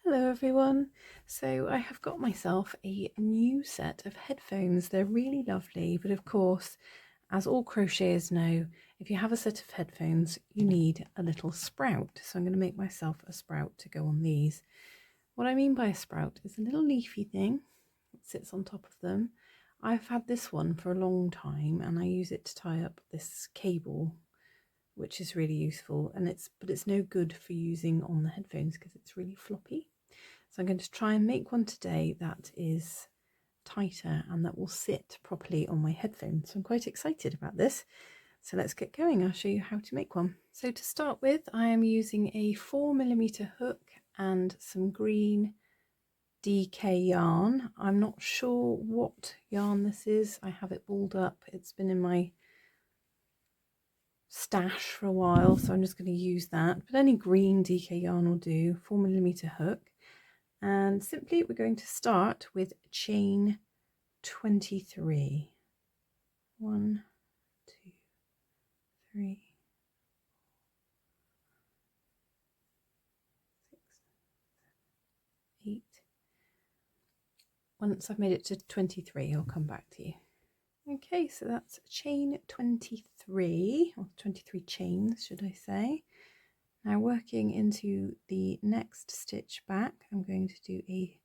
Hello everyone. So I have got myself a new set of headphones. They're really lovely, but of course, as all crocheters know, if you have a set of headphones, you need a little sprout. So I'm going to make myself a sprout to go on these. What I mean by a sprout is a little leafy thing that sits on top of them. I've had this one for a long time and I use it to tie up this cable, which is really useful, and it's no good for using on the headphones because it's really floppy. So I'm going to try and make one today that is tighter and that will sit properly on my headphones. So I'm quite excited about this. So let's get going. I'll show you how to make one. So to start with, I am using a 4mm hook and some green DK yarn. I'm not sure what yarn this is. I have it balled up. It's been in my stash for a while, so I'm just going to use that. But any green DK yarn will do. 4mm hook. And simply we're going to start with chain 23. 1, 2, 3, 6, 7, 8. Once I've made it to 23, I'll come back to you. Okay, so that's chain 23, or 23 chains, should I say. Now working into the next stitch back, I'm going to do a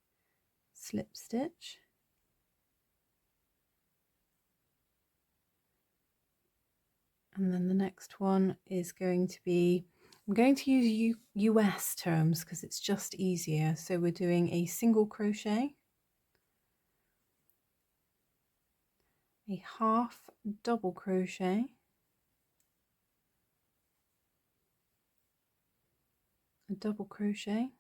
slip stitch. And then the next one is going to be, I'm going to use US terms because it's just easier. So we're doing a single crochet, a half double crochet, a double crochet,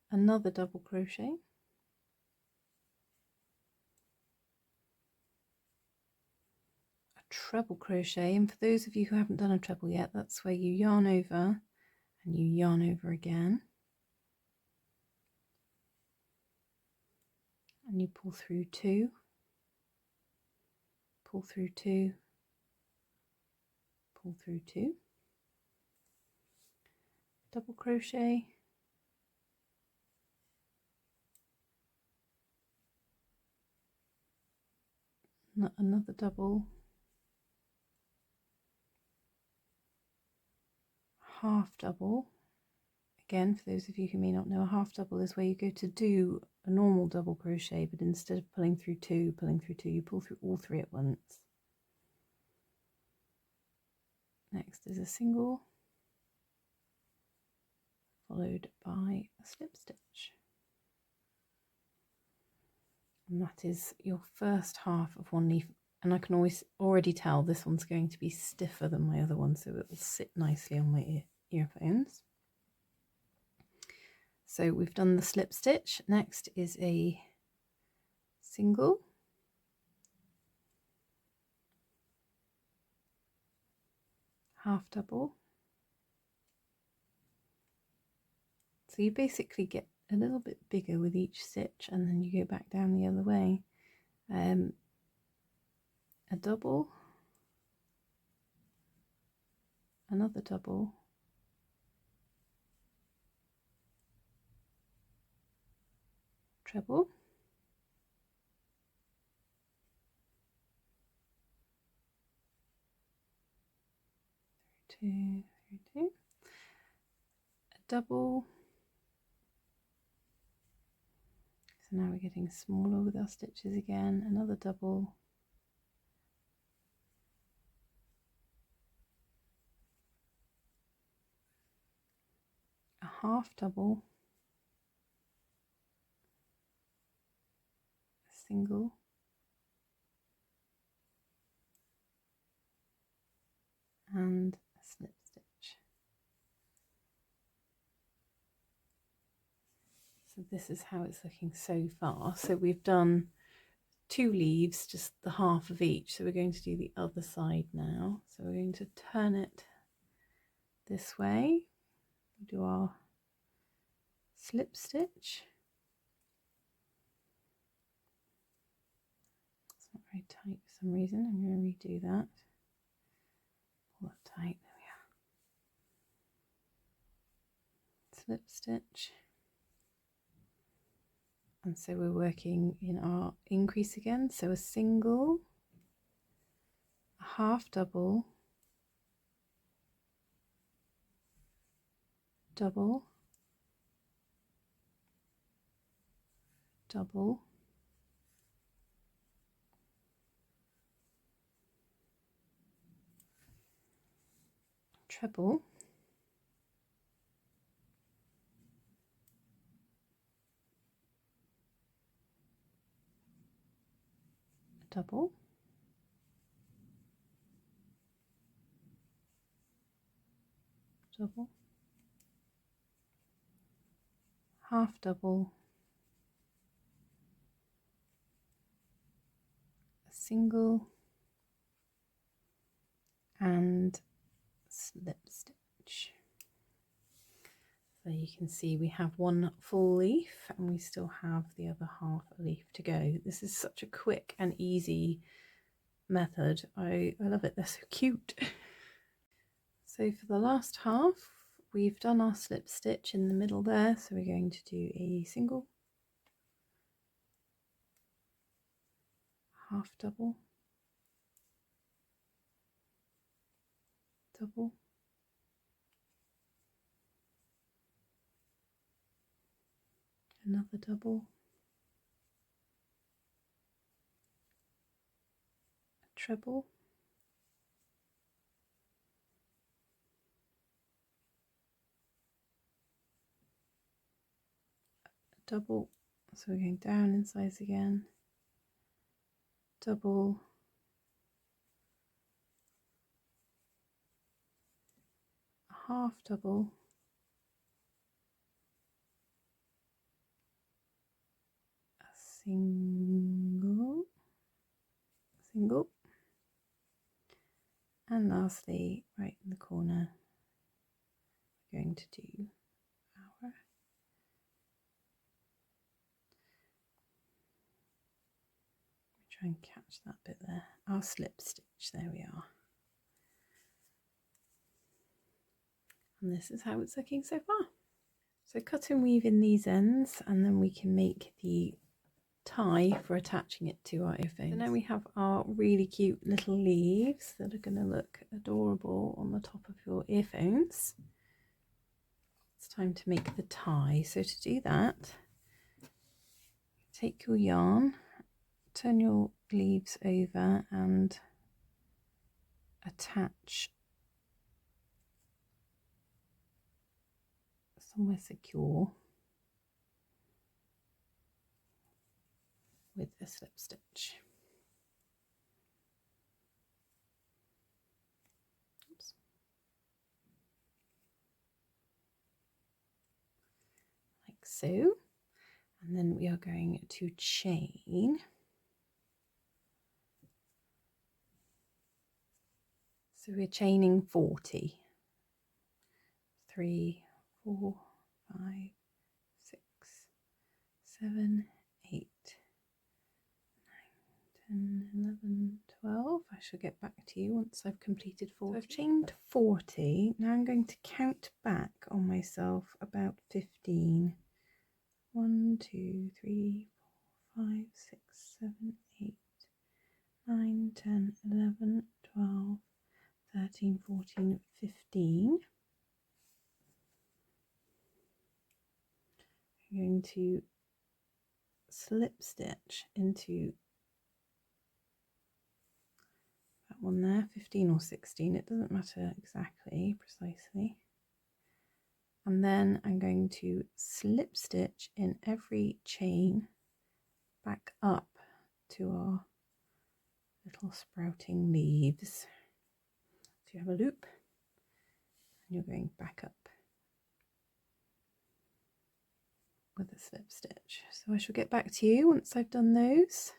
another double crochet, a treble crochet. And for those of you who haven't done a treble yet, that's where you yarn over and you yarn over again, and you pull through 2, pull through 2, pull through 2, double crochet, another double, half double. Again, for those of you who may not know, a half double is where you go to do a normal double crochet, but instead of pulling through 2, you pull through all 3 at once. Next is a single, followed by a slip stitch. And that is your first half of one leaf. And I can already tell this one's going to be stiffer than my other one, so it will sit nicely on my earphones. So we've done the slip stitch. Next is a single, half double. So you basically get a little bit bigger with each stitch, and then you go back down the other way. A double, another double, treble, through 2, a double. So now we're getting smaller with our stitches again, another double, a half double, a single, and a slip stitch. So this is how it's looking so far. So we've done 2 leaves, just the half of each. So we're going to do the other side now. So we're going to turn it this way, do our slip stitch. It's not very tight for some reason. I'm going to redo that. Pull that tight. There we are. Slip stitch. And so we're working in our increase again. So a single, a half double, double, double, treble, double, double, half double, a single, and slip stitch. So you can see we have one full leaf and we still have the other half a leaf to go. This is such a quick and easy method. I love it, they're so cute. So for the last half, we've done our slip stitch in the middle there, so we're going to do a single, half double, double, another double, a treble, a double, so we're going down in size again, double, a half double, a single, single, and lastly right in the corner we're going to do our try and catch that bit there, our slip stitch. There we are, and this is how it's looking so far. So cut and weave in these ends and then we can make the tie for attaching it to our earphones. So now we have our really cute little leaves that are going to look adorable on the top of your earphones. It's time to make the tie. So to do that, take your yarn, turn your leaves over and attach somewhere secure with a slip stitch. Oops. Like so, and then we are going to chain. So we're chaining 40. 3, 4, 5, 6, 7, 8, 9, 10, 11, 12. I shall get back to you once I've completed 40. So I've chained 40. Now I'm going to count back on myself about 15. 1, 2, 3, 4, 5, 6, 7, 8, 9, 10, 11, 12, 13, 14, 15. I'm going to slip stitch into that one there, 15 or 16, it doesn't matter exactly, precisely. And then I'm going to slip stitch in every chain back up to our little sprouting leaves. So you have a loop and you're going back up with a slip stitch. So I shall get back to you once I've done those.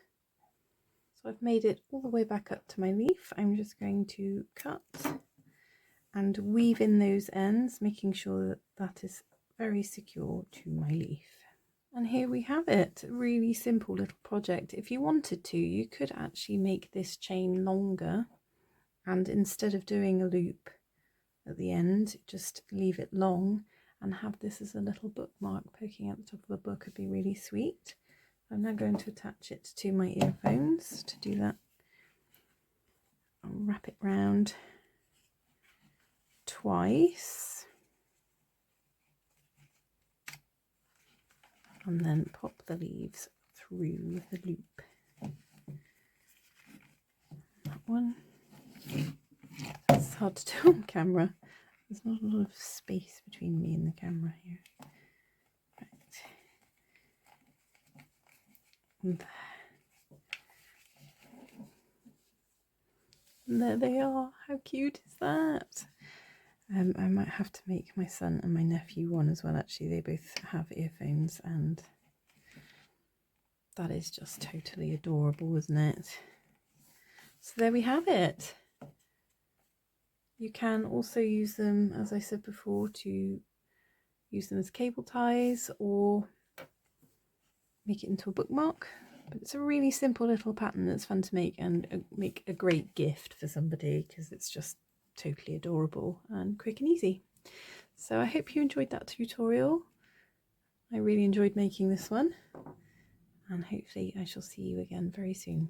So I've made it all the way back up to my leaf. I'm just going to cut and weave in those ends, making sure that that is very secure to my leaf. And here we have it, a really simple little project. If you wanted to, you could actually make this chain longer, and instead of doing a loop, at the end, just leave it long and have this as a little bookmark poking out the top of a book would be really sweet. I'm now going to attach it to my earphones. To do that, I'll wrap it round twice and then pop the leaves through the loop. That one. It's hard to do on camera. There's not a lot of space between me and the camera here. Right. And there they are. How cute is that? I might have to make my son and my nephew one as well. Actually, they both have earphones, and that is just totally adorable, isn't it? So there we have it. You can also use them, as I said before, to use them as cable ties or make it into a bookmark. But it's a really simple little pattern that's fun to make and make a great gift for somebody because it's just totally adorable and quick and easy. So I hope you enjoyed that tutorial. I really enjoyed making this one, and hopefully I shall see you again very soon.